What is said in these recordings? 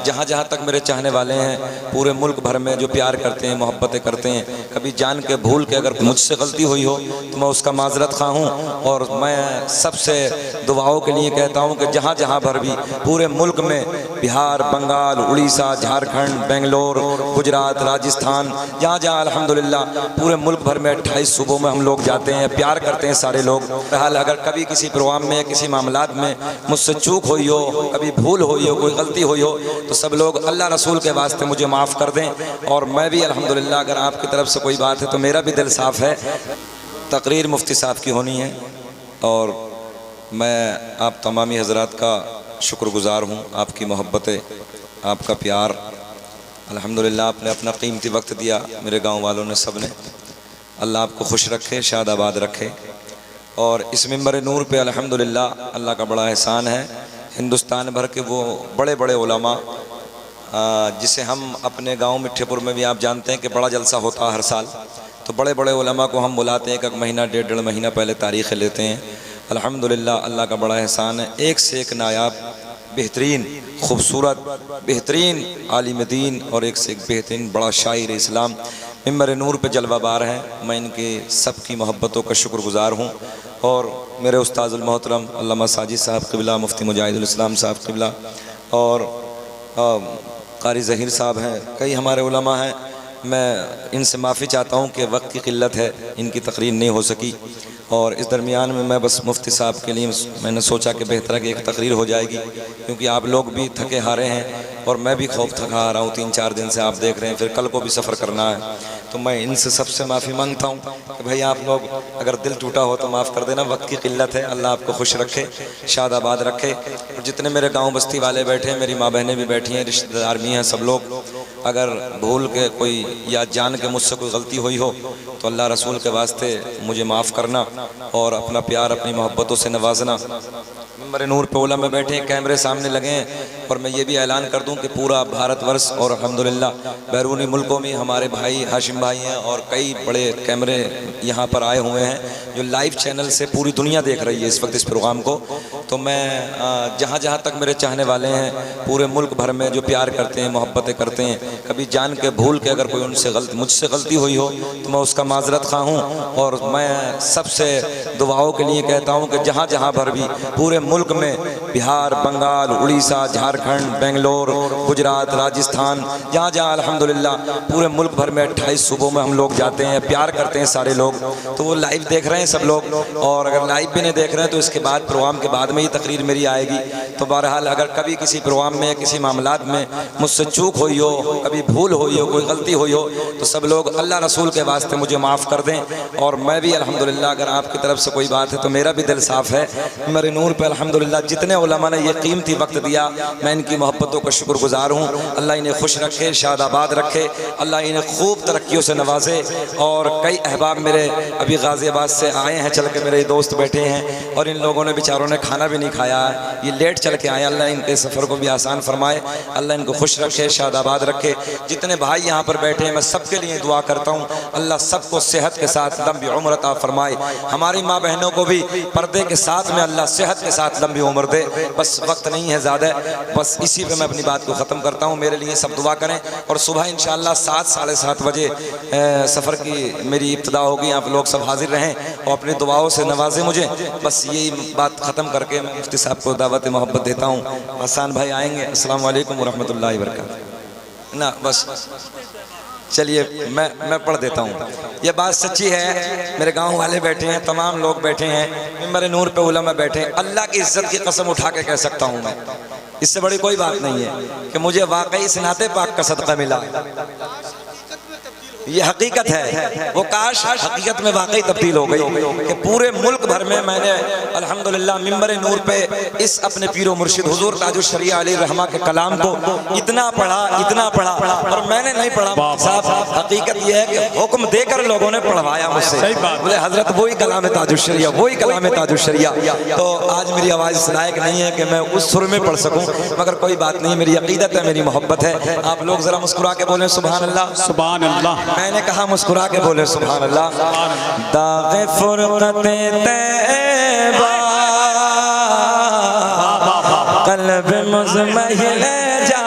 जहाँ जहाँ तक मेरे चाहने वाले हैं पूरे मुल्क भर में जो प्यार करते हैं, मोहब्बतें करते हैं, कभी जान के भूल के अगर मुझसे गलती हुई हो तो मैं उसका माजरत खा हूँ। और मैं सबसे दुआओं के लिए कहता हूँ कि जहाँ जहाँ भर भी पूरे मुल्क में, बिहार, बंगाल, उड़ीसा, झारखंड, बेंगलोर, गुजरात, राजस्थान, जहाँ जहाँ अल्हम्दुलिल्लाह पूरे मुल्क भर में 28 सूबों में हम लोग जाते हैं, प्यार करते हैं सारे लोग। बहरहाल अगर कभी किसी प्रोग्राम में, किसी मामलात में मुझसे चूक हुई हो, कभी भूल हुई हो, कोई गलती हुई हो तो सब लोग अल्लाह रसूल के वास्ते मुझे माफ़ कर दें। और मैं भी अल्हम्दुलिल्लाह अगर आपकी तरफ से कोई बात है तो मेरा भी दिल साफ़ है। तकरीर मुफ्ती साहब की होनी है और मैं आप तमामी हज़रात का शुक्रगुज़ार हूँ। आपकी मोहब्बतें, आपका प्यार, अल्हम्दुलिल्लाह आपने अपना कीमती वक्त दिया, मेरे गाँव वालों ने, सब ने। अल्लाह आपको खुश रखे, शाद आबाद रखे। और इस मिंबर नूर पे अल्हम्दुलिल्लाह अल्लाह का बड़ा एहसान है, हिंदुस्तान भर के वो बड़े बड़े उलमा जिसे हम अपने गांव मिठ्ठेपुर में भी आप जानते हैं कि बड़ा जलसा होता है हर साल, तो बड़े बड़े उलमा को हम बुलाते हैं, एक महीना, डेढ़ महीना पहले तारीख़ लेते हैं। अल्हम्दुलिल्लाह अल्लाह का बड़ा एहसान है, एक से एक नायाब, बेहतरीन, खूबसूरत, बेहतरीन आलिम दीन और एक से एक बेहतरीन बड़ा शायर इस्लाम मिंबर नूर पे जलवाबार हैं। मैं इनके सब की मोहब्बतों का शुक्रगुज़ार हूँ। और मेरे उस्ताज़ुल मोहतरम अल्लामा साजिद साहब क़िबला, मुफ्ती मुजाहिदुल इस्लाम साहब क़िबला और क़ारी ज़हीर साहब हैं, कई हमारे उलमा हैं। मैं इनसे माफ़ी चाहता हूँ कि वक्त की क़िल्लत है, इनकी तकरीर नहीं हो सकी। और इस दरमियान में मैं बस मुफ्ती साहब के लिए मैंने सोचा कि बेहतर है कि एक तकरीर हो जाएगी, क्योंकि आप लोग भी थके हारे हैं और मैं भी खूब थका आ रहा हूँ, 3-4 दिन से आप देख रहे हैं, फिर कल को भी सफ़र करना है। तो मैं इनसे सबसे माफ़ी मांगता हूँ कि भाई आप लोग अगर दिल टूटा हो तो माफ़ कर देना, वक्त की क़िल्लत है। अल्लाह आपको खुश रखे, शाद आबाद रखे। और जितने मेरे गाँव बस्ती वाले बैठे हैं, मेरी माँ बहनें भी बैठी हैं, रिश्तेदार भी हैं, सब लोग, अगर भूल के कोई या जान के मुझसे कोई गलती हुई हो तो अल्लाह रसूल के वास्ते मुझे माफ़ करना और अपना प्यार, अपनी मोहब्बतों से नवाजना। मिंबर नूर पे उलमा में बैठे हैं, कैमरे सामने लगे हैं। और मैं ये भी ऐलान कर दूं कि पूरा भारतवर्ष और अल्हम्दुलिल्लाह बैरूनी मुल्कों में हमारे भाई हाशिम भाई हैं और कई बड़े कैमरे यहाँ पर आए हुए हैं जो लाइव चैनल से पूरी दुनिया देख रही है इस वक्त इस प्रोग्राम को। तो मैं जहाँ जहाँ तक मेरे चाहने वाले हैं पूरे मुल्क भर में जो प्यार करते हैं, मोहब्बतें करते हैं, कभी जान के भूल के अगर कोई मुझसे गलती हुई हो तो मैं उसका माजरत खा हूँ। और मैं सबसे दुआओं के लिए कहता हूँ कि जहाँ जहाँ भर भी पूरे मुल्क में, बिहार, बंगाल, उड़ीसा, झारखंड, बेंगलोर, गुजरात, राजस्थान, जहाँ जहाँ अल्हम्दुलिल्लाह पूरे मुल्क भर में 28 सूबों में हम लोग जाते हैं, प्यार करते हैं सारे लोग। तो वो लाइव देख रहे हैं सब लोग, और अगर लाइव भी नहीं देख रहे हैं तो इसके बाद प्रोग्राम के बाद में ही तकरीर मेरी आएगी। तो बहरहाल अगर कभी किसी प्रोग्राम में, किसी मामलात में मुझसे चूक हुई हो, कभी भूल हुई हो, कोई गलती हुई हो तो सब लोग अल्लाह रसूल के वास्ते मुझे माफ़ कर दें। और मैं भी अल्हम्दुलिल्लाह अगर आपकी तरफ से कोई बात है तो मेरा भी दिल साफ़ है। मेरे नूर पे अल्हम्दुलिल्लाह जितने उलमा ने ये कीमती वक्त दिया, मैं इनकी मोहब्बतों का शुक्रगुज़ार हूँ। अल्लाह इन्हें खुश रखे, शाद आबाद रखे, अल्लाह इन्हें खूब तरक्कियों से नवाजे। और कई अहबाब मेरे अभी गाज़ियाबाद से आए हैं, चल के मेरे दोस्त बैठे हैं और इन लोगों ने बेचारों ने खाना भी नहीं खाया है, ये लेट चल के आए। अल्लाह इनके सफ़र को भी आसान फरमाए, अल्लाह इनको खुश रखे, शाद आबाद रखे। जितने भाई यहाँ पर बैठे हैं मैं सबके लिए दुआ करता हूँ, अल्लाह सबको सेहत के साथ लंबी उम्र अता फरमाए। हमारी माँ बहनों को भी पर्दे के साथ में अल्लाह सेहत के साथ लंबी उम्र दे। बस वक्त नहीं है ज़्यादा, बस इसी पे मैं अपनी बात को ख़त्म करता हूँ। मेरे लिए सब दुआ करें और सुबह इंशाअल्लाह 7 साढ़े 7 बजे सफ़र की मेरी इब्तिदा होगी, आप लोग सब हाजिर रहें और अपनी दुआओं से नवाजें मुझे। बस यही बात ख़त्म करके मैं मुफ्ती साहब को दावत मोहब्बत देता हूँ। हसन भाई आएंगे। अस्सलाम वालेकुम वरहमतुल्लाहि वबरकातुहू। ना बस चलिए मैं पढ़ देता हूँ। ये बात सच्ची है, मेरे गांव वाले बैठे हैं, तमाम लोग बैठे हैं, मिंबर नूर पे उलमा बैठे हैं। अल्लाह की इज्जत की कसम उठा के कह सकता हूँ मैं, इससे बड़ी कोई बात नहीं है कि मुझे वाकई इस नाते पाक का सदका मिला। ये हकीकत है, वो काश हकीकत में वाकई तब्दील हो गई कि पूरे मुल्क भर में मैंने अल्हम्दुलिल्लाह मिंबर नूर पे इस अपने पीरो मुर्शिद हुजूर ताजुश शरिया अलैहि रहमा के कलाम को इतना पढ़ा और मैंने नहीं पढ़ा साहब। हकीकत ये है कि हुक्म देकर लोगों ने पढ़वाया मुझसे, बोले हजरत वही कलाम है ताजुश शरिया, वही कलाम है ताजुश शरिया। तो आज मेरी आवाज़ इस लायक नहीं है कि मैं उस सुर में पढ़ सकूं, मगर कोई बात नहीं, मेरी अकीदत है, मेरी मोहब्बत है। आप लोग जरा मुस्कुरा के बोले सुभान अल्लाह, सुभान अल्लाह। मैंने कहा मुस्कुरा के बोले सुभान अल्लाह। दाग़े फुरक़ते तैबा क़ल्ब मुज़महिल जा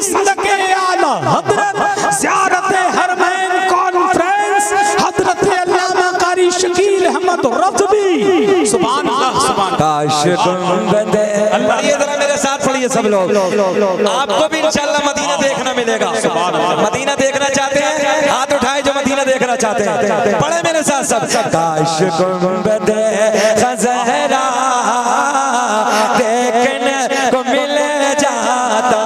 मसलक आला हजरत ज़ियारत हरमैन कॉन्फ्रेंस हजरत अल्लामा कारी शकील अहमद रज़वी। सुभान अल्लाह सुभान काश गुंबद पढ़िए जरा मेरे साथ पढ़िए सब लोग। आपको भी इंशाल्लाह मदीना देखना मिलेगा। मदीना देखना चाहते हैं हाथ उठाए जो मदीना देखना चाहते हैं, पढ़े मेरे साथ सब। काश गुंबद खज़हरा देखने को मिल जाता,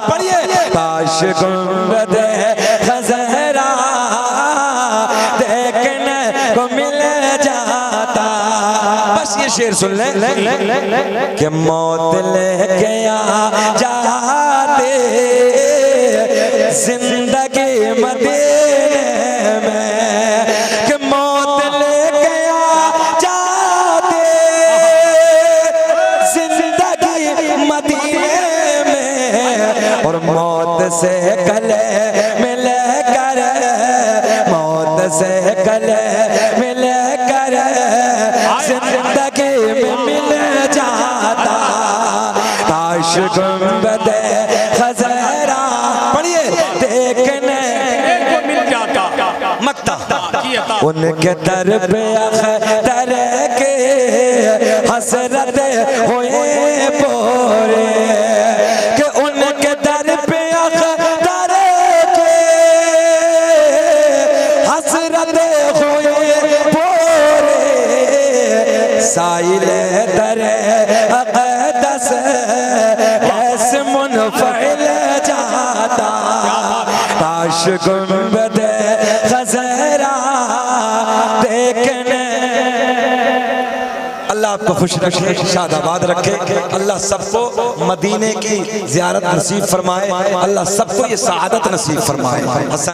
पढ़िए। काश गुंबद खज़हरा देखने को मिल जाता। बस ये शेर सुन ले कि मौत लेके आ जाते जिंदगी मदीने में, कि मौत लेके आ जाते जिंदगी मदीने में, और मौत से गले मिल कर, मौत से गले मिल कर जिंदगी में मिल जाता। काश गुंबद खज़हरा पढ़िए देखने को मिल जाता। मक्ता उनके दर पे अख्तर के हसरत होए बोरे, कि उनके दर पे अख्तर के हसरत होए बोरे, साइले दरे अक़दस ऐसे मुनफ़िल जाता। काश गुंबद खज़हरा देखने। अल्लाह आपको खुश रखे, शादाबाद रखे। अल्लाह सबको मदीने की ज़ियारत नसीब फरमाए। अल्लाह सबको ये सआदत नसीब फरमाए।